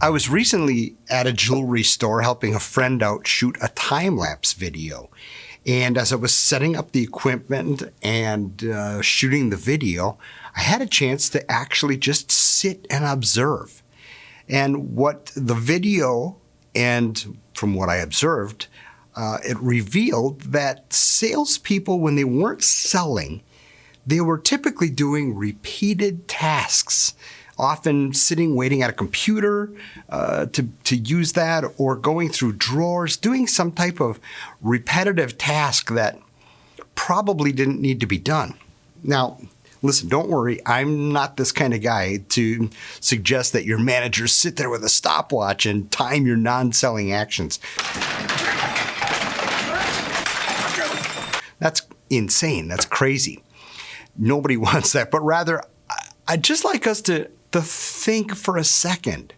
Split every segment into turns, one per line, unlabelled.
I was recently at a jewelry store helping a friend out shoot a time-lapse video. And as I was setting up the equipment and shooting the video, I had a chance to actually just sit and observe. And what the video, and from what I observed, it revealed that salespeople, when they weren't selling, they were typically doing repeated tasks, often sitting waiting at a computer to use that, or going through drawers, doing some type of repetitive task that probably didn't need to be done. Now, listen, don't worry. I'm not this kind of guy to suggest that your managers sit there with a stopwatch and time your non-selling actions. That's insane. That's crazy. Nobody wants that. But rather, I'd just like us to think for a second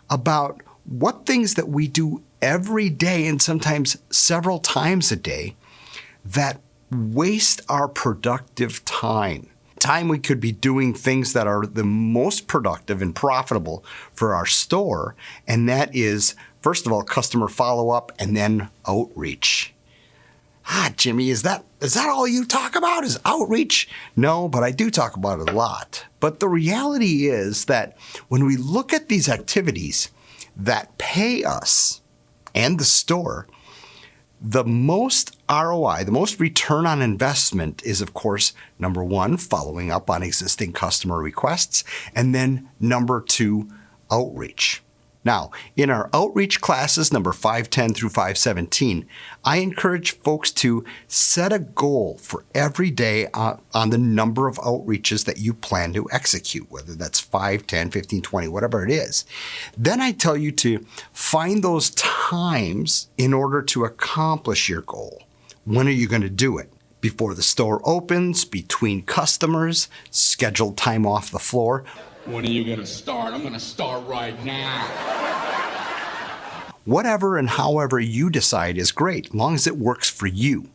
about what things that we do every day, and sometimes several times a day, that waste our productive time. Time we could be doing things that are the most productive and profitable for our store, and that is, first of all, customer follow-up and then outreach. Jimmy, is that all you talk about is outreach? No, but I do talk about it a lot. But the reality is that when we look at these activities that pay us and the store, the most ROI, the most return on investment is, of course, number one, following up on existing customer requests, and then number two, outreach. Now, in our outreach classes, number 510 through 517, I encourage folks to set a goal for every day on the number of outreaches that you plan to execute, whether that's 5, 10, 15, 20, whatever it is. Then I tell you to find those times in order to accomplish your goal. When are you going to do it? Before the store opens, between customers, scheduled time off the floor.
When are you going to start? I'm going to start right now.
Whatever and however you decide is great, as long as it works for you.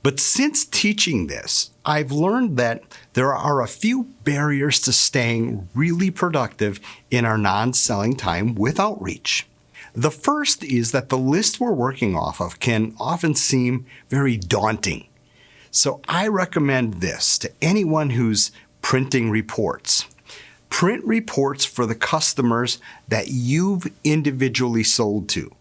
But since teaching this, I've learned that there are a few barriers to staying really productive in our non-selling time with outreach. The first is that the list we're working off of can often seem very daunting. So I recommend this to anyone who's printing reports. Print reports for the customers that you've individually sold to.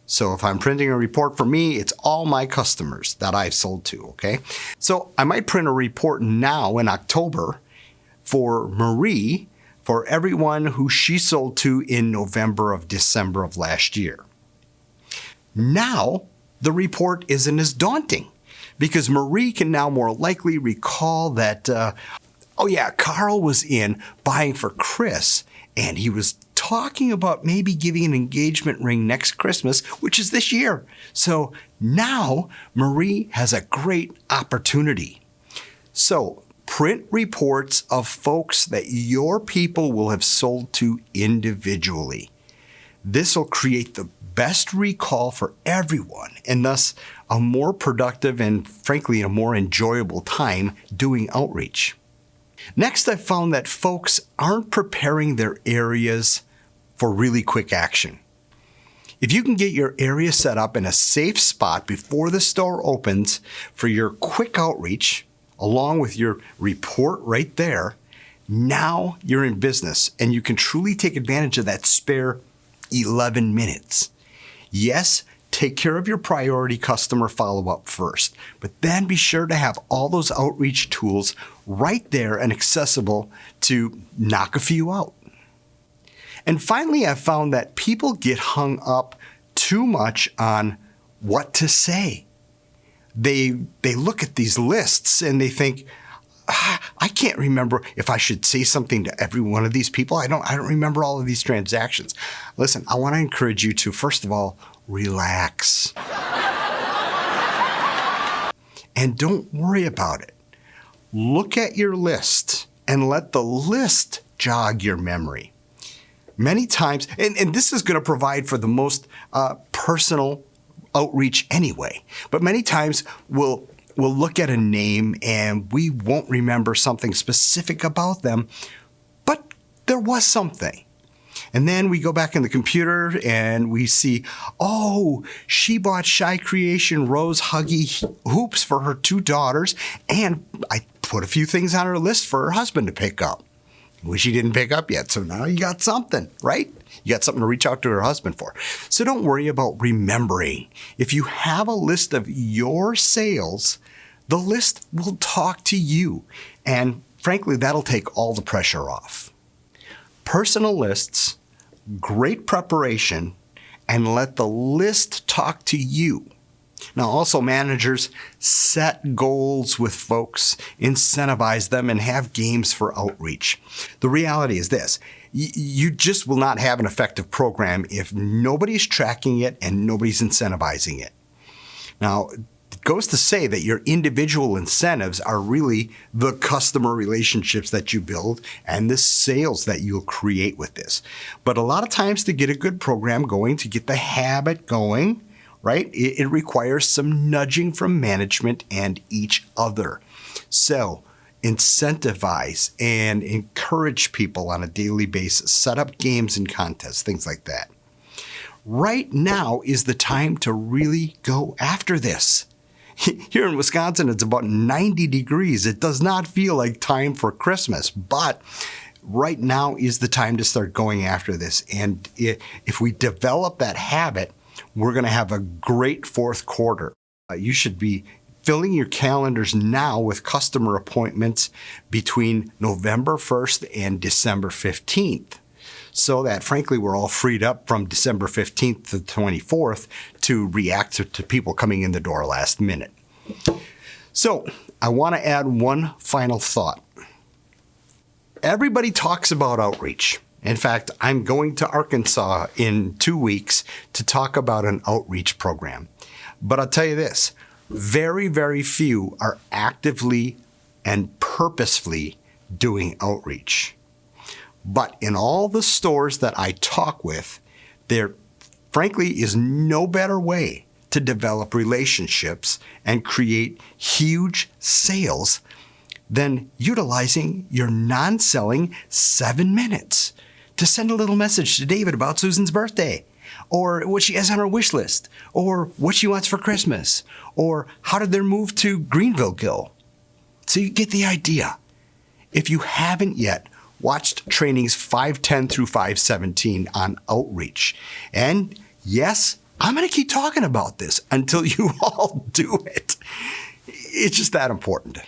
So if I'm printing a report for me, it's all my customers that I've sold to, okay? So I might print a report now in October for Marie, for everyone who she sold to in November of December of last year. Now, the report isn't as daunting because Marie can now more likely recall that, oh yeah, Carl was in buying for Chris, and he was talking about maybe giving an engagement ring next Christmas, which is this year. So now Marie has a great opportunity. So print reports of folks that your people will have sold to individually. This will create the best recall for everyone, and thus a more productive and frankly a more enjoyable time doing outreach. Next, I found that folks aren't preparing their areas for really quick action. If you can get your area set up in a safe spot before the store opens for your quick outreach, along with your report right there, now you're in business and you can truly take advantage of that spare 11 minutes. Yes, take care of your priority customer follow-up first, but then be sure to have all those outreach tools right there and accessible to knock a few out. And finally, I've found that people get hung up too much on what to say. They look at these lists and they think, I can't remember if I should say something to every one of these people. I don't remember all of these transactions. Listen, I want to encourage you to, first of all, relax. And don't worry about it. Look at your list and let the list jog your memory. Many times, and this is going to provide for the most personal outreach anyway, but many times we'll look at a name and we won't remember something specific about them, but there was something. And then we go back in the computer and we see, oh, she bought Shy Creation Rose Huggy hoops for her 2 daughters, and I put a few things on her list for her husband to pick up, which he didn't pick up yet. So now you got something, right? You got something to reach out to her husband for. So don't worry about remembering. If you have a list of your sales, the list will talk to you. And frankly, that'll take all the pressure off. Personal lists, great preparation, and let the list talk to you. Now, also managers, set goals with folks, incentivize them, and have games for outreach. The reality is this: you just will not have an effective program if nobody's tracking it and nobody's incentivizing it. Now, it goes to say that your individual incentives are really the customer relationships that you build and the sales that you'll create with this. But a lot of times to get a good program going, to get the habit going, right, it requires some nudging from management and each other. So incentivize and encourage people on a daily basis. Set up games and contests, things like that. Right now is the time to really go after this. Here in Wisconsin, it's about 90 degrees. It does not feel like time for Christmas, but right now is the time to start going after this. And if we develop that habit, we're going to have a great fourth quarter. You should be filling your calendars now with customer appointments between November 1st and December 15th. So that, frankly, we're all freed up from December 15th to the 24th to react to people coming in the door last minute. So I want to add one final thought. Everybody talks about outreach. In fact, I'm going to Arkansas in 2 weeks to talk about an outreach program. But I'll tell you this, very, very few are actively and purposefully doing outreach. But in all the stores that I talk with, there frankly is no better way to develop relationships and create huge sales than utilizing your non-selling 7 minutes to send a little message to David about Susan's birthday, or what she has on her wish list, or what she wants for Christmas, or how did their move to Greenville go. So you get the idea. If you haven't yet, watched trainings 510 through 517 on outreach. And yes, I'm going to keep talking about this until you all do it. It's just that important.